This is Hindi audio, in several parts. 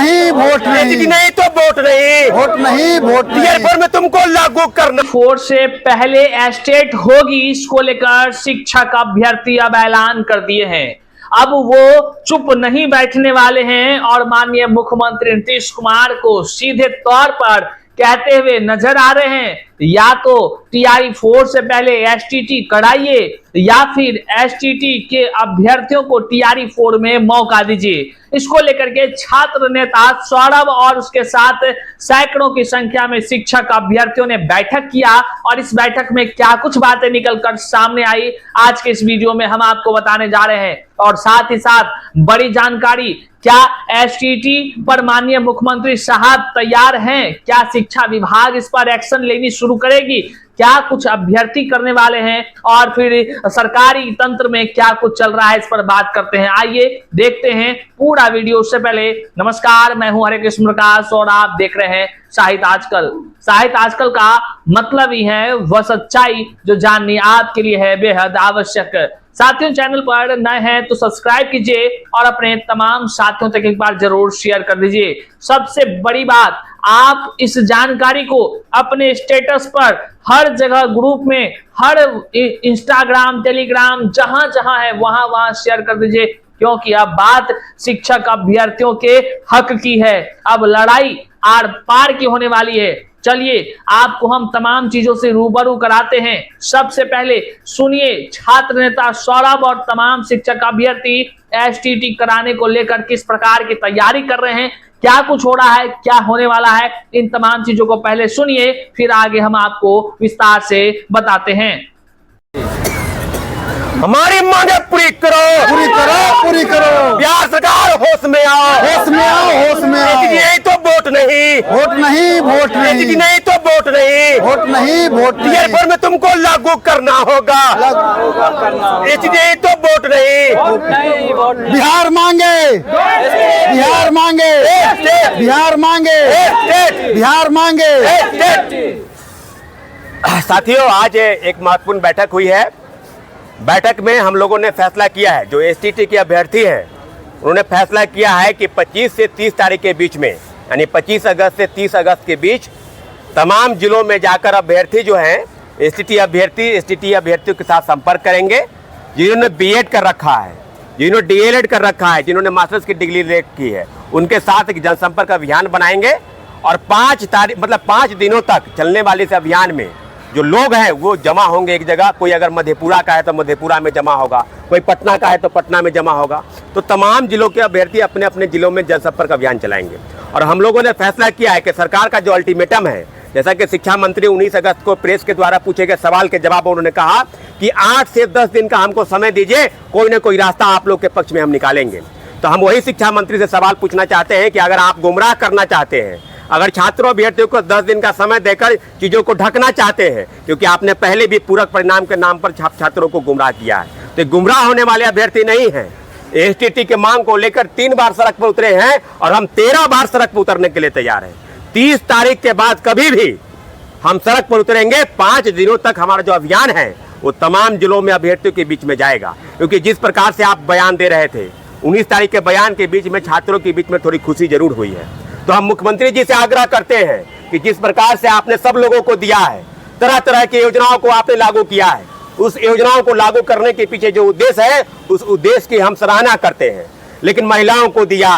नहीं, वोट नहीं, नहीं तो वोट नहीं, वोट नहीं, वोट टीयर फोर में तुमको लागू करना। फोर से पहले एस्टेट होगी, इसको लेकर शिक्षक अभ्यर्थी अब ऐलान कर दिए हैं। अब वो चुप नहीं बैठने वाले हैं और माननीय मुख्यमंत्री नीतीश कुमार को सीधे तौर पर कहते हुए नजर आ रहे हैं, या तो टीआई 4 से पहले एसटीटी कराइए या फिर एसटीटी के अभ्यर्थियों को टीआरई 4 में मौका दीजिए। इसको लेकर के छात्र नेता सौरभ और उसके साथ सैकड़ों की संख्या में शिक्षक अभ्यर्थियों ने बैठक किया और इस बैठक में क्या कुछ बातें निकलकर सामने आई, आज के इस वीडियो में हम आपको बताने जा रहे हैं। और साथ ही साथ बड़ी जानकारी, क्या एसटीटी पर माननीय मुख्यमंत्री साहब तैयार हैं? क्या शिक्षा विभाग इस पर एक्शन लेनी शुरू करेगी? क्या कुछ अभ्यर्थी करने वाले हैं? और फिर सरकारी तंत्र में क्या कुछ चल रहा है, इस पर बात करते हैं। आइए देखते हैं पूरा वीडियो। उससे पहले नमस्कार, मैं हूं हरे कृष्ण प्रकाश और आप देख रहे हैं साहित्य आजकल। साहित्य आजकल का मतलब ही है वह सच्चाई जो जाननी आपके लिए है बेहद आवश्यक। साथियों, चैनल पर नए हैं तो सब्सक्राइब कीजिए और अपने तमाम साथियों तक एक बार जरूर शेयर कर दीजिए। सबसे बड़ी बात, आप इस जानकारी को अपने स्टेटस पर हर जगह ग्रुप में, हर इंस्टाग्राम, टेलीग्राम, जहां जहां है वहां वहां शेयर कर दीजिए, क्योंकि अब बात शिक्षक अभ्यर्थियों के हक की है। अब लड़ाई आर पार की होने वाली है। चलिए आपको हम तमाम चीजों से रूबरू कराते हैं। सबसे पहले सुनिए छात्र नेता सौरभ और तमाम शिक्षक अभ्यर्थी एसटीटी कराने को लेकर किस प्रकार की तैयारी कर रहे हैं, क्या कुछ हो रहा है, क्या होने वाला है, इन तमाम चीजों को पहले सुनिए, फिर आगे हम आपको विस्तार से बताते हैं। हमारी मांगे पूरी करो, पूरी करो, पूरी करो। बिहार सरकार होश में आओ, होश में आओ, होश में आओ। नहीं तो वोट नहीं, वोट नहीं, वोट नहीं, नहीं तो वोट नहीं, वोट नहीं, वोट टीयर नहीं, फोर में तुमको लागू करना होगा। नहीं तो वोट नहीं, बिहार मांगे, बिहार मांगे, बिहार मांगे, बिहार मांगे। साथियों, आज एक महत्वपूर्ण बैठक हुई है। बैठक में हम लोगों ने फैसला किया है, जो एसटीटी के अभ्यर्थी हैं उन्होंने फैसला किया है कि 25 से 30 तारीख के बीच में, यानी 25 अगस्त से 30 अगस्त के बीच तमाम जिलों में जाकर अभ्यर्थी जो हैं एसटीटी अभ्यर्थियों के साथ संपर्क करेंगे, जिन्होंने बीएड कर रखा है, जिन्होंने डीएलएड कर रखा है, जिन्होंने मास्टर्स की डिग्री ले की है, उनके साथ एक जनसंपर्क अभियान बनाएंगे और 5 तारीख मतलब 5 दिनों तक चलने वाले इस अभियान में जो लोग हैं वो जमा होंगे एक जगह। कोई अगर मधेपुरा का है तो मधेपुरा में जमा होगा, कोई पटना का है तो पटना में जमा होगा। तो तमाम जिलों के अभ्यर्थी अपने अपने जिलों में जनसंपर्क अभियान चलाएंगे। और हम लोगों ने फैसला किया है कि सरकार का जो अल्टीमेटम है, जैसा कि शिक्षा मंत्री 19 अगस्त को प्रेस के द्वारा पूछे गए सवाल के जवाब में उन्होंने कहा कि 8 से 10 दिन का हमको समय दीजिए, कोई ना कोई रास्ता आप लोग के पक्ष में हम निकालेंगे। तो हम वही शिक्षा मंत्री से सवाल पूछना चाहते हैं कि अगर आप गुमराह करना चाहते हैं, अगर छात्रों अभ्यर्थियों को 10 दिन का समय देकर चीज़ों को ढकना चाहते हैं, क्योंकि आपने पहले भी पूरक परिणाम के नाम पर छात्रों को गुमराह किया है, तो गुमराह होने वाले अभ्यर्थी नहीं हैं। एसटीटी के मांग को लेकर 3 बार सड़क पर उतरे हैं और हम 13 बार सड़क पर उतरने के लिए तैयार हैं। 30 तारीख के बाद कभी भी हम सड़क पर उतरेंगे। 5 दिनों तक हमारा जो अभियान है वो तमाम जिलों में अभ्यर्थियों के बीच में जाएगा, क्योंकि जिस प्रकार से आप बयान दे रहे थे 19 तारीख के बयान के बीच में छात्रों के बीच में थोड़ी खुशी जरूर हुई है। तो हम मुख्यमंत्री जी से आग्रह करते हैं कि जिस प्रकार से आपने सब लोगों को दिया है, तरह तरह की योजनाओं को आपने लागू किया है, उस योजनाओं को लागू करने के पीछे जो उद्देश्य है उस उद्देश्य की हम सराहना करते हैं। लेकिन महिलाओं को दिया,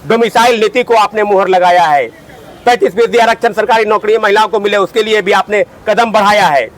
डोमिसाइल नीति को आपने मुहर लगाया है, 35% आरक्षण सरकारी नौकरी महिलाओं को मिले उसके लिए भी आपने कदम बढ़ाया है,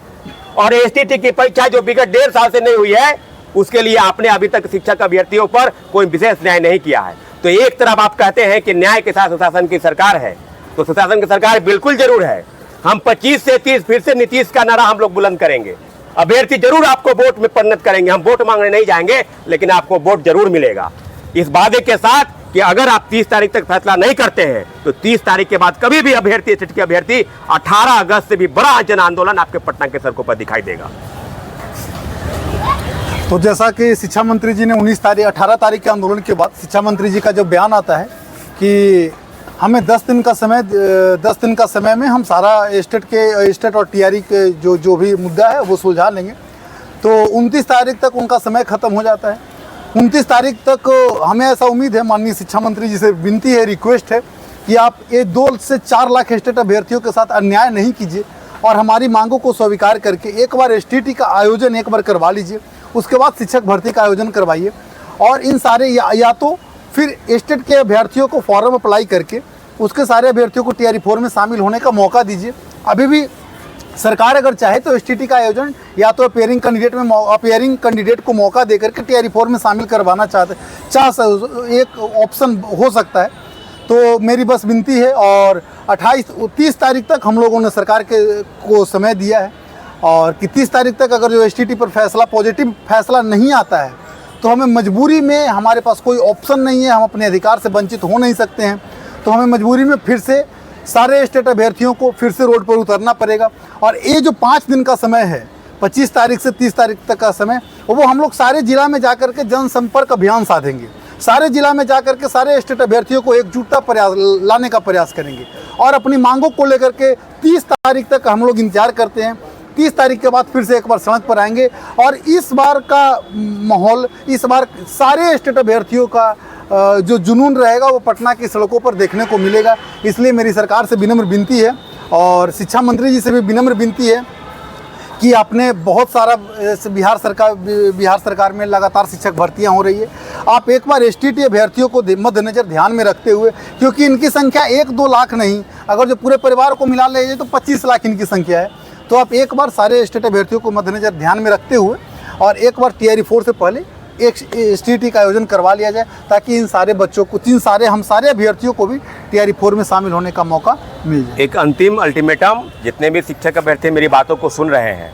और एसटीटी की परीक्षा जो विगत 1.5 साल से नहीं हुई है उसके लिए आपने अभी तक शिक्षक अभ्यर्थियों पर कोई विशेष न्याय नहीं किया है। तो एक तरफ आप कहते हैं कि न्याय के साथ सुशासन की सरकार है, तो सुशासन की सरकार बिल्कुल जरूर है। हम 25 से 30 फिर से नीतीश का नारा हम लोग बुलंद करेंगे। अभ्यर्थी जरूर आपको वोट में परिणत करेंगे, हम वोट मांगने नहीं जाएंगे, लेकिन आपको वोट जरूर मिलेगा, इस वादे के साथ कि अगर आप 30 तारीख तक फैसला नहीं करते हैं तो 30 तारीख के बाद कभी भी अभ्यर्थी 18 अगस्त से भी बड़ा जन आंदोलन आपके पटना के सड़कों पर दिखाई देगा। तो जैसा कि शिक्षा मंत्री जी ने 18 तारीख के आंदोलन के बाद शिक्षा मंत्री जी का जो बयान आता है कि हमें 10 दिन का समय में हम सारा स्टेट और टीआरई के जो भी मुद्दा है वो सुलझा लेंगे। तो 29 तारीख तक उनका समय ख़त्म हो जाता है 29 तारीख तक हमें ऐसा उम्मीद है, माननीय शिक्षा मंत्री जी से विनती है, रिक्वेस्ट है कि आप ये 2 से 4 लाख एस्टेट अभ्यर्थियों के साथ अन्याय नहीं कीजिए और हमारी मांगों को स्वीकार करके एक बार एसटीटी का आयोजन एक बार करवा लीजिए, उसके बाद शिक्षक भर्ती का आयोजन करवाइए। और इन सारे या तो फिर एस्टेट के अभ्यर्थियों को फॉर्म अप्लाई करके उसके सारे अभ्यर्थियों को टीआरई 4 में शामिल होने का मौका दीजिए। अभी भी सरकार अगर चाहे तो एसटीटी का आयोजन या तो अपेयरिंग कैंडिडेट को मौका देकर के टीआरई 4 में शामिल करवाना एक ऑप्शन हो सकता है। तो मेरी बस विनती है, और 30 तारीख तक हम लोगों ने सरकार को समय दिया है, और कि 30 तारीख तक अगर जो एसटीटी पर पॉजिटिव फैसला नहीं आता है तो हमें मजबूरी में, हमारे पास कोई ऑप्शन नहीं है, हम अपने अधिकार से वंचित हो नहीं सकते हैं, तो हमें मजबूरी में फिर से सारे एस्टेट अभ्यर्थियों को फिर से रोड पर उतरना पड़ेगा। और ये जो 5 दिन का समय है, 25 तारीख से 30 तारीख तक का समय, वो हम लोग सारे जिला में जाकर के जनसंपर्क अभियान साधेंगे, सारे जिला में जाकर के सारे एस्टेट अभ्यर्थियों को एकजुटता लाने का प्रयास करेंगे और अपनी मांगों को लेकर के 30 तारीख तक हम लोग इंतजार करते हैं। 30 तारीख के बाद फिर से एक बार सड़क पर आएंगे, और इस बार का माहौल, इस बार सारे एस्टेट अभ्यर्थियों का जो जुनून रहेगा वो पटना की सड़कों पर देखने को मिलेगा। इसलिए मेरी सरकार से विनम्र विनती है, और शिक्षा मंत्री जी से भी विनम्र विनती है कि आपने बहुत सारा बिहार सरकार में लगातार शिक्षक भर्तियां हो रही है, आप एक बार एसटीटी अभ्यर्थियों को मद्देनजर ध्यान में रखते हुए, क्योंकि इनकी संख्या 1-2 लाख नहीं, अगर जो पूरे परिवार को मिला लीजिए तो 25 लाख इनकी संख्या है, तो आप एक बार सारे एस्टेट अभ्यर्थियों को मद्देनजर ध्यान में रखते हुए और एक बार टीआरई 4 से पहले एक एसटीटी का आयोजन करवा लिया जाए, ताकि इन सारे बच्चों को, हम सारे अभ्यर्थियों को भी टीआरई 4 में शामिल होने का मौका मिल जाए। एक अंतिम अल्टीमेटम, जितने भी शिक्षक अभ्यर्थी मेरी बातों को सुन रहे हैं,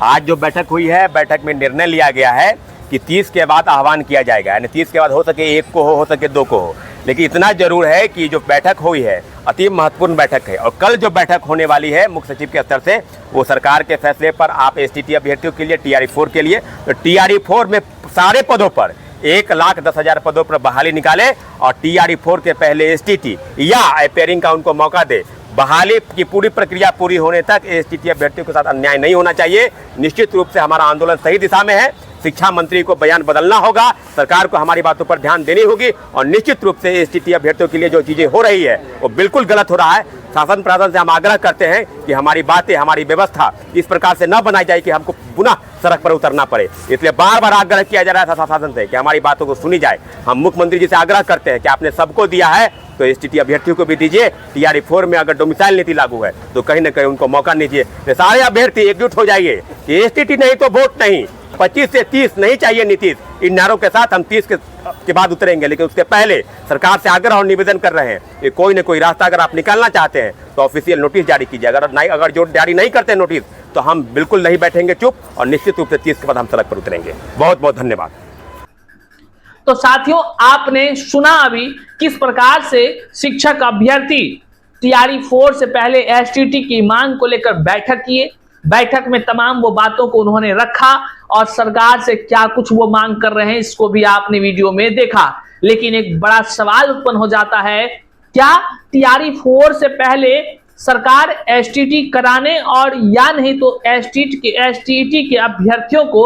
आज जो बैठक हुई है, बैठक में निर्णय लिया गया है कि 30 के बाद आह्वान किया जाएगा, यानी 30 के बाद हो सके 1 को हो सके 2 को हो, लेकिन इतना जरूर है कि जो बैठक हुई है अति महत्वपूर्ण बैठक है, और कल जो बैठक होने वाली है मुख्य सचिव के स्तर से, वो सरकार के फैसले पर आप एसटीटी अभ्यर्थियों के लिए टीआरई 4 के लिए, तो टीआरई 4 में सारे पदों पर 1,10,000 पदों पर बहाली निकाले, और टीआरई 4 के पहले एसटीटी या अपेयरिंग का उनको मौका दे। बहाली की पूरी प्रक्रिया पूरी होने तक एसटीटी अभ्यर्थियों के साथ अन्याय नहीं होना चाहिए। निश्चित रूप से हमारा आंदोलन सही दिशा में है। शिक्षा मंत्री को बयान बदलना होगा, सरकार को हमारी बातों पर ध्यान देनी होगी, और निश्चित रूप से एसटीटी अभ्यर्थियों के लिए जो चीजें हो रही है वो बिल्कुल गलत हो रहा है। शासन प्रशासन से हम आग्रह करते हैं कि हमारी बातें, हमारी व्यवस्था इस प्रकार से न बनाई जाए कि हमको पुनः सड़क पर उतरना पड़े। इसलिए बार बार आग्रह किया जा रहा है शासन से कि हमारी बातों को सुनी जाए। हम मुख्यमंत्री जी से आग्रह करते हैं कि आपने सबको दिया है तो एसटीटी अभ्यर्थियों को भी दीजिए। टीआरई 4 में अगर डोमिसाइल नीति लागू है तो कहीं ना कहीं उनको मौका दीजिए। तो सारे अभ्यर्थी एकजुट हो जाइए कि एसटीटी नहीं तो वोट नहीं, 25 से 30 नहीं चाहिए नीतीश। इन नारों के साथ हम 30 के बाद उतरेंगे, लेकिन उसके पहले सरकार से आग्रह और निवेदन कर रहे हैं कि कोई न कोई रास्ता अगर आप निकालना चाहते हैं तो ऑफिशियल नोटिस जारी कीजिए। अगर जो जारी नहीं करते नोटिस तो हम बिल्कुल नहीं बैठेंगे चुप, और निश्चित रूप से 30 के बाद हम सड़क पर उतरेंगे। बहुत बहुत धन्यवाद। तो साथियों, आपने सुना अभी किस प्रकार से शिक्षक अभ्यर्थी टीआरई 4 से पहले एसटीटी की मांग को लेकर बैठक किए। बैठक में तमाम वो बातों को उन्होंने रखा, और सरकार से क्या कुछ वो मांग कर रहे हैं इसको भी आपने वीडियो में देखा। लेकिन एक बड़ा सवाल उत्पन्न हो जाता है, क्या टीआरई 4 से पहले सरकार एसटीटी कराने और या नहीं तो एसटीटी के अभ्यर्थियों को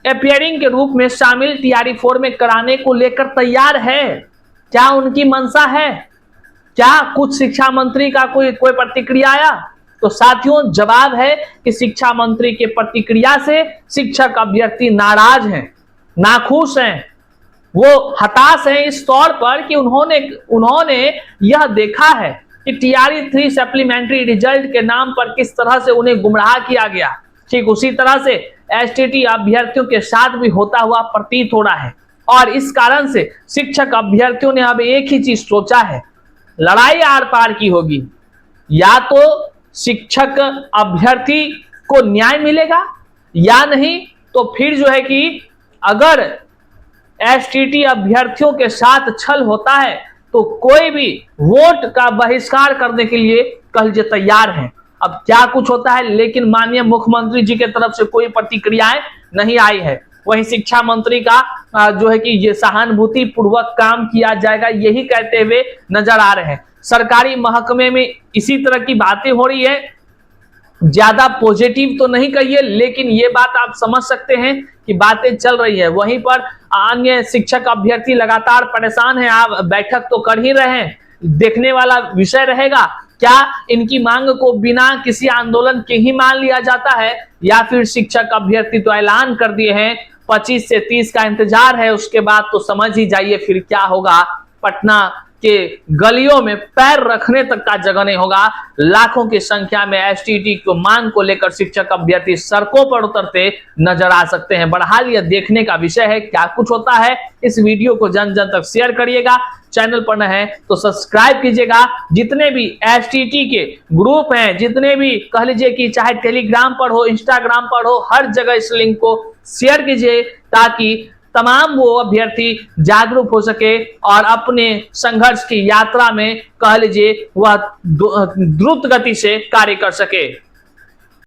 अपियरिंग के रूप में शामिल टीआरई 4 में कराने को लेकर तैयार है? क्या उनकी मंशा है? क्या कुछ शिक्षा मंत्री का कोई प्रतिक्रिया आया? तो साथियों, जवाब है कि शिक्षा मंत्री के प्रतिक्रिया से शिक्षक अभ्यर्थी नाराज हैं, नाखुश हैं, वो हताश हैं इस तौर पर कि उन्होंने यह देखा है कि टीआरई 3 सप्लीमेंट्री रिजल्ट के नाम पर किस तरह से उन्हें गुमराह किया गया। ठीक उसी तरह से एसटीटी अभ्यर्थियों के साथ भी होता हुआ प्रतीत हो रहा है, और इस कारण से शिक्षक अभ्यर्थियों ने अब एक ही चीज सोचा है, लड़ाई आर पार की होगी। या तो शिक्षक अभ्यर्थी को न्याय मिलेगा, या नहीं तो फिर जो है कि अगर एसटीटी अभ्यर्थियों के साथ छल होता है तो कोई भी वोट का बहिष्कार करने के लिए कह लीजिए तैयार है। अब क्या कुछ होता है, लेकिन माननीय मुख्यमंत्री जी के तरफ से कोई प्रतिक्रियाएं नहीं आई है। वहीं शिक्षा मंत्री का जो है कि ये सहानुभूति पूर्वक काम किया जाएगा, यही कहते हुए नजर आ रहे हैं। सरकारी महकमे में इसी तरह की बातें हो रही है। ज्यादा पॉजिटिव तो नहीं कहिए, लेकिन ये बात आप समझ सकते हैं कि बातें चल रही है। वहीं पर अन्य शिक्षक अभ्यर्थी लगातार परेशान हैं। आप बैठक तो कर ही रहे हैं, देखने वाला विषय रहेगा क्या इनकी मांग को बिना किसी आंदोलन के ही मान लिया जाता है, या फिर शिक्षक अभ्यर्थी तो ऐलान कर दिए हैं 25 से 30 का इंतजार है, उसके बाद तो समझ ही जाइए फिर क्या होगा। पटना के गलियों में पैर रखने तक का जगह नहीं होगा। लाखों की संख्या में एसटीटी को मांग को लेकर शिक्षक अभ्यर्थी सड़कों पर उतरते नजर आ सकते हैं। बहरहाल यह देखने का विषय है क्या कुछ होता है। इस वीडियो को जन जन तक शेयर करिएगा, चैनल पर नए हैं तो सब्सक्राइब कीजिएगा। जितने भी एसटीटी के ग्रुप हैं, जितने भी कह लीजिए कि चाहे टेलीग्राम पर हो, इंस्टाग्राम पर हो, हर जगह इस लिंक को शेयर कीजिए ताकि तमाम वो अभ्यर्थी जागरूक हो सके और अपने संघर्ष की यात्रा में कह लीजिए वह द्रुत गति से कार्य कर सके।